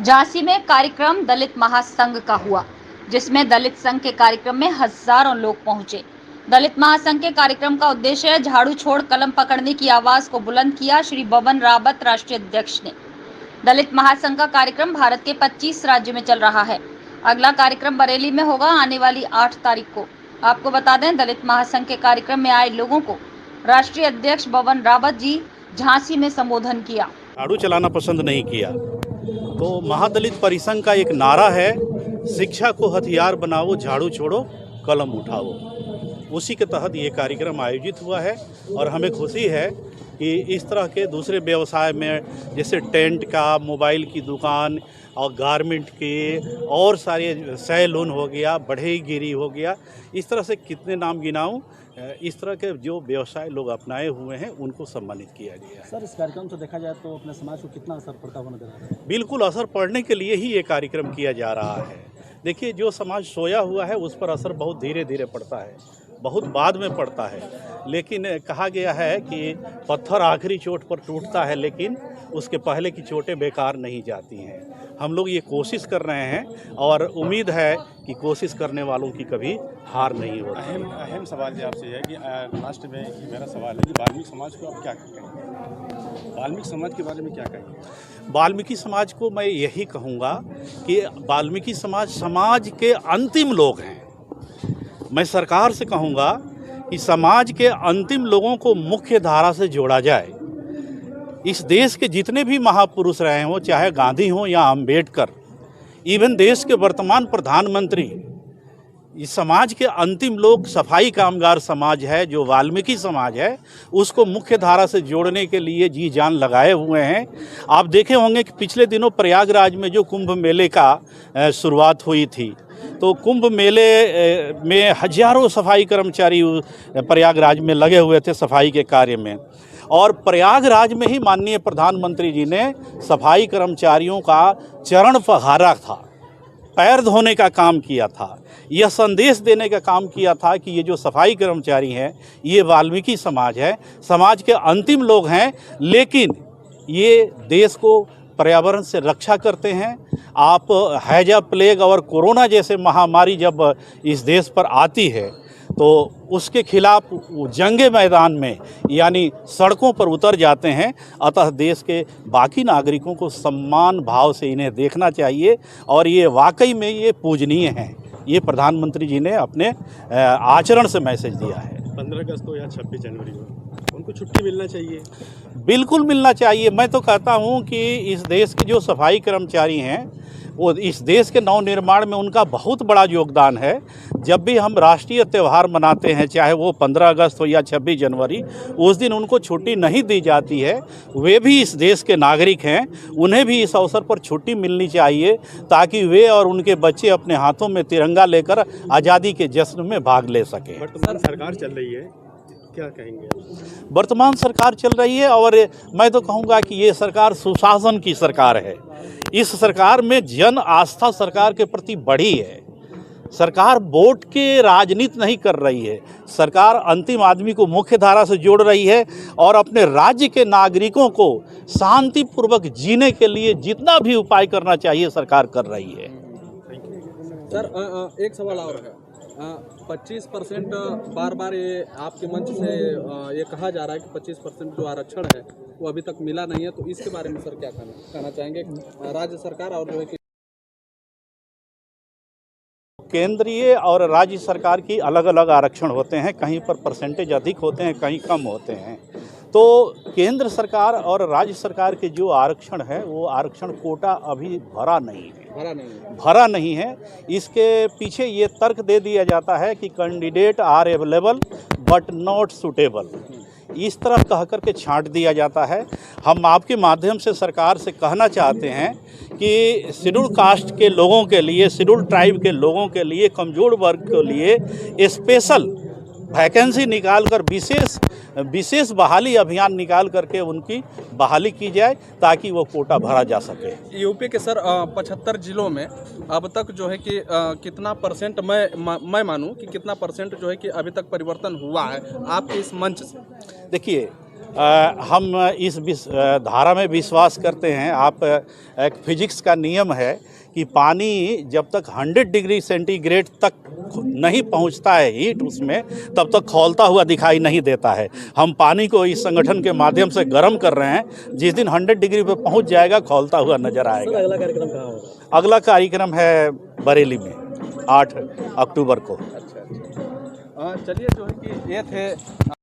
झांसी में कार्यक्रम दलित महासंघ का हुआ, जिसमें दलित संघ के कार्यक्रम में हजारों लोग पहुंचे। दलित महासंघ के कार्यक्रम का उद्देश्य है झाड़ू छोड़ कलम पकड़ने की आवाज को बुलंद किया। श्री बबन रावत राष्ट्रीय अध्यक्ष ने दलित महासंघ का कार्यक्रम भारत के 25 राज्यों में चल रहा है। अगला कार्यक्रम बरेली में होगा आने वाली 8 तारीख को। आपको बता दें, दलित महासंघ के कार्यक्रम में आए लोगों को राष्ट्रीय अध्यक्ष बबन रावत जी झांसी में संबोधन किया। झाड़ू चलाना पसंद नहीं किया तो महादलित परिसंघ का एक नारा है, शिक्षा को हथियार बनाओ, झाड़ू छोड़ो, कलम उठाओ। उसी के तहत ये कार्यक्रम आयोजित हुआ है और हमें खुशी है कि इस तरह के दूसरे व्यवसाय में जैसे टेंट का, मोबाइल की दुकान और गारमेंट के और सारे सैलून हो गया, बढ़ईगिरी हो गया, इस तरह से कितने नाम गिनाऊं, इस तरह के जो व्यवसाय लोग अपनाए हुए हैं उनको सम्मानित किया गया है। सर, इस कार्यक्रम से देखा जाए तो अपने समाज को कितना असर पड़ता हुआ नजर आ रहा है? बिल्कुल असर पड़ने के लिए ही ये कार्यक्रम किया जा रहा है। देखिए, जो समाज सोया हुआ है उस पर असर बहुत धीरे धीरे पड़ता है, बहुत बाद में पड़ता है। लेकिन कहा गया है कि पत्थर आखिरी चोट पर टूटता है, लेकिन उसके पहले की चोटें बेकार नहीं जाती हैं। हम लोग ये कोशिश कर रहे हैं और उम्मीद है कि कोशिश करने वालों की कभी हार नहीं होती। अहम सवाल जो आपसे है कि लास्ट में मेरा सवाल है कि वाल्मीकि समाज को आप क्या कहेंगे? वाल्मीकि समाज के बारे में क्या कहेंगे? वाल्मीकि समाज को मैं यही कहूँगा कि वाल्मीकि समाज के अंतिम लोग हैं। मैं सरकार से कहूँगा कि समाज के अंतिम लोगों को मुख्य धारा से जोड़ा जाए। इस देश के जितने भी महापुरुष रहे हों, चाहे गांधी हों या अंबेडकर, इवन देश के वर्तमान प्रधानमंत्री, इस समाज के अंतिम लोग सफाई कामगार समाज है, जो वाल्मीकि समाज है, उसको मुख्य धारा से जोड़ने के लिए जी जान लगाए हुए हैं। आप देखे होंगे कि पिछले दिनों प्रयागराज में जो कुंभ मेले का शुरुआत हुई थी, तो कुंभ मेले में हजारों सफाई कर्मचारी प्रयागराज में लगे हुए थे सफाई के कार्य में, और प्रयागराज में ही माननीय प्रधानमंत्री जी ने सफाई कर्मचारियों का चरण पखारा था, पैर धोने का काम किया था, यह संदेश देने का काम किया था कि ये जो सफाई कर्मचारी हैं ये वाल्मीकि समाज है, समाज के अंतिम लोग हैं, लेकिन ये देश को पर्यावरण से रक्षा करते हैं। आप हैजा, प्लेग और कोरोना जैसे महामारी जब इस देश पर आती है तो उसके खिलाफ जंगे मैदान में यानी सड़कों पर उतर जाते हैं। अतः देश के बाकी नागरिकों को सम्मान भाव से इन्हें देखना चाहिए और ये वाकई में ये पूजनीय हैं। ये प्रधानमंत्री जी ने अपने आचरण से मैसेज दिया है। 15 अगस्त को या 26 जनवरी को उनको छुट्टी मिलना चाहिए। बिल्कुल मिलना चाहिए। मैं तो कहता हूँ कि इस देश के जो सफाई कर्मचारी हैं वो इस देश के नवनिर्माण में उनका बहुत बड़ा योगदान है। जब भी हम राष्ट्रीय त्यौहार मनाते हैं, चाहे वो 15 अगस्त हो या 26 जनवरी, उस दिन उनको छुट्टी नहीं दी जाती है। वे भी इस देश के नागरिक हैं, उन्हें भी इस अवसर पर छुट्टी मिलनी चाहिए ताकि वे और उनके बच्चे अपने हाथों में तिरंगा लेकर आज़ादी के जश्न में भाग ले सकें। वर्तमान सरकार चल रही है, क्या कहेंगे? वर्तमान सरकार चल रही है और मैं तो कहूँगा कि ये सरकार सुशासन की सरकार है। इस सरकार में जन आस्था सरकार के प्रति बढ़ी है। सरकार वोट के राजनीति नहीं कर रही है, सरकार अंतिम आदमी को मुख्य धारा से जोड़ रही है और अपने राज्य के नागरिकों को शांतिपूर्वक जीने के लिए जितना भी उपाय करना चाहिए सरकार कर रही है। सर, एक सवाल और है। 25% बार बार ये आपके मंच से ये कहा जा रहा है कि 25% जो आरक्षण है वो अभी तक मिला नहीं है, तो इसके बारे में सर क्या कहना चाहेंगे? राज्य सरकार और जो है कि केंद्रीय और राज्य सरकार की अलग अलग आरक्षण होते हैं, कहीं पर परसेंटेज अधिक होते हैं, कहीं कम होते हैं। तो केंद्र सरकार और राज्य सरकार के जो आरक्षण है वो आरक्षण कोटा अभी भरा नहीं है। इसके पीछे ये तर्क दे दिया जाता है कि candidate are available but not suitable, इस तरह कह कर के छांट दिया जाता है। हम आपके माध्यम से सरकार से कहना चाहते हैं कि शेड्यूल कास्ट के लोगों के लिए, शेड्यूल ट्राइब के लोगों के लिए, कमज़ोर वर्ग के लिए स्पेशल वैकेंसी निकाल कर विशेष बहाली अभियान निकाल करके उनकी बहाली की जाए ताकि वो कोटा भरा जा सके। यूपी के सर 75 जिलों में अब तक जो है कि कितना परसेंट मैं मानूं कि कितना परसेंट जो है कि अभी तक परिवर्तन हुआ है आपके इस मंच से? देखिए, हम इस धारा में विश्वास करते हैं। आप एक फिजिक्स का नियम है कि पानी जब तक 100 डिग्री सेंटीग्रेड तक नहीं पहुंचता है हीट उसमें, तब तक खौलता हुआ दिखाई नहीं देता है। हम पानी को इस संगठन के माध्यम से गर्म कर रहे हैं। जिस दिन 100 डिग्री पे पहुंच जाएगा खौलता हुआ नजर आएगा। अगला कार्यक्रम कहाँ होगा? अगला कार्यक्रम है बरेली में 8 अक्टूबर को। अच्छा, चलिए, जो है कि ये थे